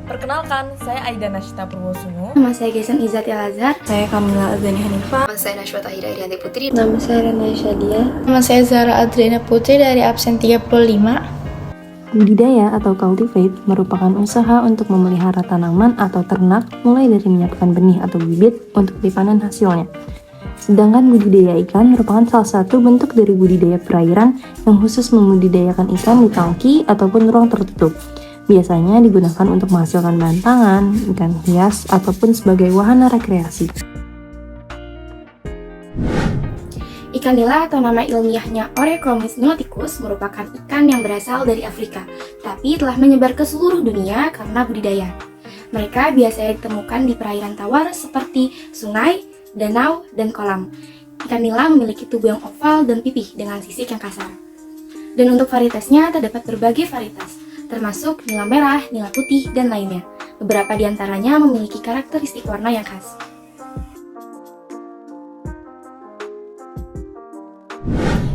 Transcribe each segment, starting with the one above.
Perkenalkan, saya Aida Nashita Purwosuno. Nama saya Gesan Izzati Al-Azhar. Saya Kamila Azani Hanifah. Nama saya Nashwa Tahira Irianti Putri. Nama saya Rena Syadia. Nama saya Zara Adriana Putri dari absen 35. Budidaya atau cultivate merupakan usaha untuk memelihara tanaman atau ternak mulai dari menyiapkan benih atau bibit untuk dipanen hasilnya. Sedangkan budidaya ikan merupakan salah satu bentuk dari budidaya perairan yang khusus membudidayakan ikan di tangki ataupun ruang tertutup. Biasanya digunakan untuk menghasilkan bahan pangan, ikan hias, ataupun sebagai wahana rekreasi. Ikan nila atau nama ilmiahnya Oreochromis nauticus merupakan ikan yang berasal dari Afrika, tapi telah menyebar ke seluruh dunia karena budidaya. Mereka biasanya ditemukan di perairan tawar seperti sungai, danau, dan kolam. Ikan nila memiliki tubuh yang oval dan pipih dengan sisik yang kasar. Dan untuk varietasnya terdapat berbagai varietas, termasuk nila merah, nila putih, dan lainnya. Beberapa di antaranya memiliki karakteristik warna yang khas.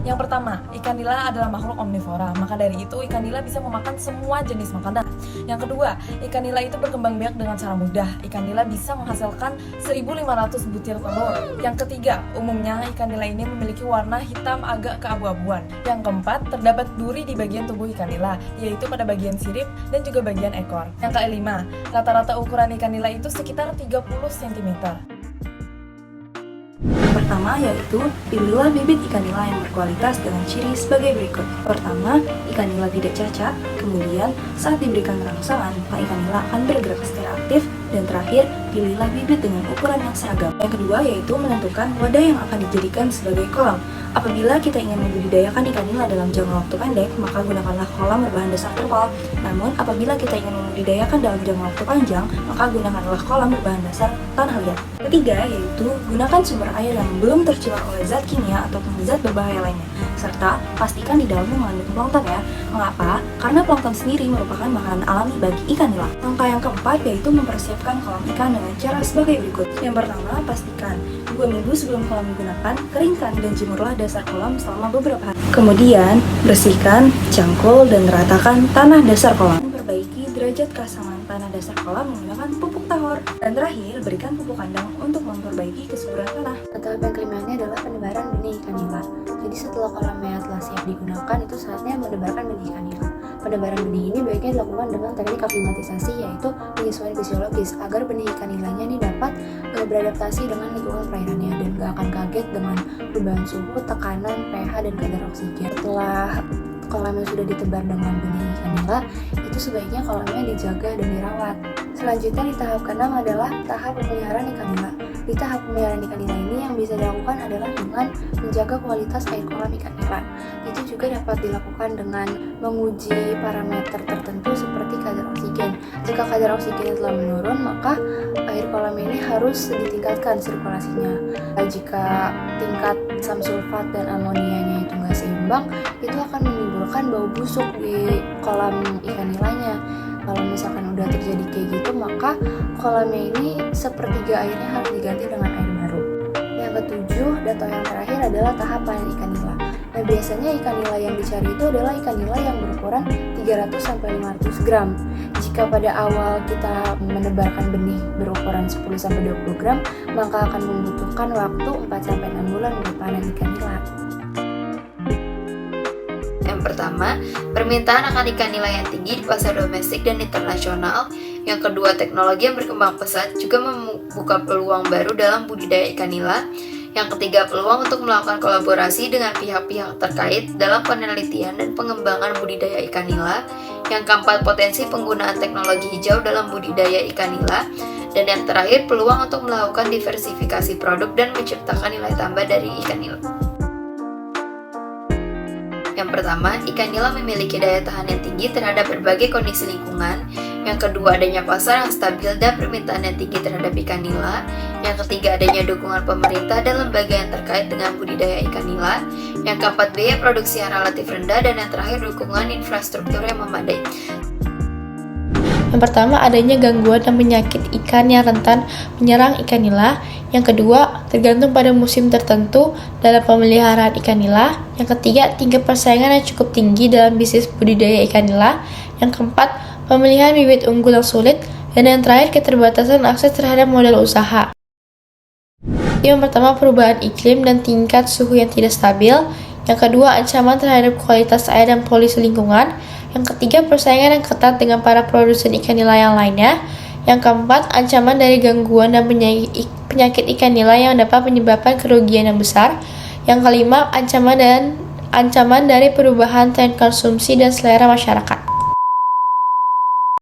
Yang pertama, ikan nila adalah makhluk omnivora, maka dari itu ikan nila bisa memakan semua jenis makanan. Yang kedua, ikan nila itu berkembang biak dengan cara mudah. Ikan nila bisa menghasilkan 1.500 butir telur. Yang ketiga, umumnya ikan nila ini memiliki warna hitam agak keabu-abuan. Yang keempat, terdapat duri di bagian tubuh ikan nila, yaitu pada bagian sirip dan juga bagian ekor. Yang kelima, rata-rata ukuran ikan nila itu sekitar 30 cm. Pertama yaitu pilihlah bibit ikan nila yang berkualitas dengan ciri sebagai berikut. Pertama, ikan nila tidak cacat. Kemudian, saat diberikan rangsangan, maka ikan nila akan bergerak secara aktif. Dan terakhir, pilihlah bibit dengan ukuran yang seragam. Yang kedua yaitu menentukan wadah yang akan dijadikan sebagai kolam. Apabila kita ingin membudidayakan ikan nila dalam jangka waktu pendek, maka gunakanlah kolam berbahan dasar terpal. Namun, apabila kita ingin membudidayakan dalam jangka waktu panjang, maka gunakanlah kolam berbahan dasar tanah liat. Ketiga yaitu gunakan sumber air yang belum tercemar oleh zat kimia ataupun zat berbahaya lainnya. Serta pastikan di dalamnya mengandung plankton ya. Mengapa? Karena plankton sendiri merupakan makanan alami bagi ikan nila. Langkah yang keempat yaitu mempersiapkan kolam ikan dengan cara sebagai berikut. Yang pertama, pastikan 2 minggu sebelum kolam digunakan, keringkan dan jemurlah dasar kolam selama beberapa hari. Kemudian, bersihkan, cangkul, dan ratakan tanah dasar kolam. Perbaiki derajat keasaman tanah dasar kolam menggunakan pupuk tahor. Dan terakhir, berikan pupuk kandang untuk memperbaiki kesuburan tanah. Tahap yang kelima ini adalah penebaran benih ikan nila. Jadi setelah kolamnya telah siap digunakan, itu saatnya menebarkan benih ikan nila. Penebaran benih ini baiknya dilakukan dengan teknik aklimatisasi, yaitu penyesuaian fisiologis agar benih ikan nilanya ini dapat beradaptasi dengan lingkungan perairannya dan gak akan kaget dengan perubahan suhu, tekanan, pH, dan kadar oksigen. Setelah kolamnya sudah ditebar dengan benih ikan nila, itu sebaiknya kolamnya dijaga dan dirawat. Selanjutnya di tahap ke-6 adalah tahap pemeliharaan ikan nila. Di tahap pemeliharaan ikan nila ini yang bisa dilakukan adalah dengan menjaga kualitas air kolam ikan nila. Itu juga dapat dilakukan dengan menguji parameter tertentu seperti kadar oksigen. Jika kadar oksigen telah menurun, maka air kolam ini harus ditingkatkan sirkulasinya. Jika tingkat asam sulfat dan amonianya itu nggak seimbang, itu akan menimbulkan bau busuk di kolam ikan nilanya. Kalau misalkan udah terjadi kayak gitu, maka kolamnya ini sepertiga airnya harus diganti dengan air baru. Yang ketujuh atau yang terakhir adalah tahap panen ikan nila. Nah, biasanya ikan nila yang dicari itu adalah ikan nila yang berukuran 300-500 gram. Jika pada awal kita menebarkan benih berukuran 10-20 gram, maka akan membutuhkan waktu 4-6 bulan untuk panen ikan nila. Pertama, permintaan akan ikan nila yang tinggi di pasar domestik dan internasional. Yang kedua, teknologi yang berkembang pesat juga membuka peluang baru dalam budidaya ikan nila. Yang ketiga, peluang untuk melakukan kolaborasi dengan pihak-pihak terkait dalam penelitian dan pengembangan budidaya ikan nila. Yang keempat, potensi penggunaan teknologi hijau dalam budidaya ikan nila. Dan yang terakhir, peluang untuk melakukan diversifikasi produk dan menciptakan nilai tambah dari ikan nila. Yang pertama, ikan nila memiliki daya tahan yang tinggi terhadap berbagai kondisi lingkungan. Yang kedua, adanya pasar yang stabil dan permintaan yang tinggi terhadap ikan nila. Yang ketiga, adanya dukungan pemerintah dan lembaga yang terkait dengan budidaya ikan nila. Yang keempat, biaya produksi yang relatif rendah. Dan yang terakhir, dukungan infrastruktur yang memadai. Yang pertama, adanya gangguan dan penyakit ikan yang rentan menyerang ikan nila. Yang kedua, tergantung pada musim tertentu dalam pemeliharaan ikan nila. Yang ketiga, tingkat persaingan yang cukup tinggi dalam bisnis budidaya ikan nila. Yang keempat, pemilihan bibit unggul yang sulit. Dan yang terakhir, keterbatasan akses terhadap modal usaha. Yang pertama, perubahan iklim dan tingkat suhu yang tidak stabil. Yang kedua, ancaman terhadap kualitas air dan polusi lingkungan. Yang ketiga, persaingan yang ketat dengan para produsen ikan nila yang lainnya. Yang keempat, ancaman dari gangguan dan penyakit ikan nila yang dapat menyebabkan kerugian yang besar. Yang kelima, ancaman dari perubahan tren konsumsi dan selera masyarakat.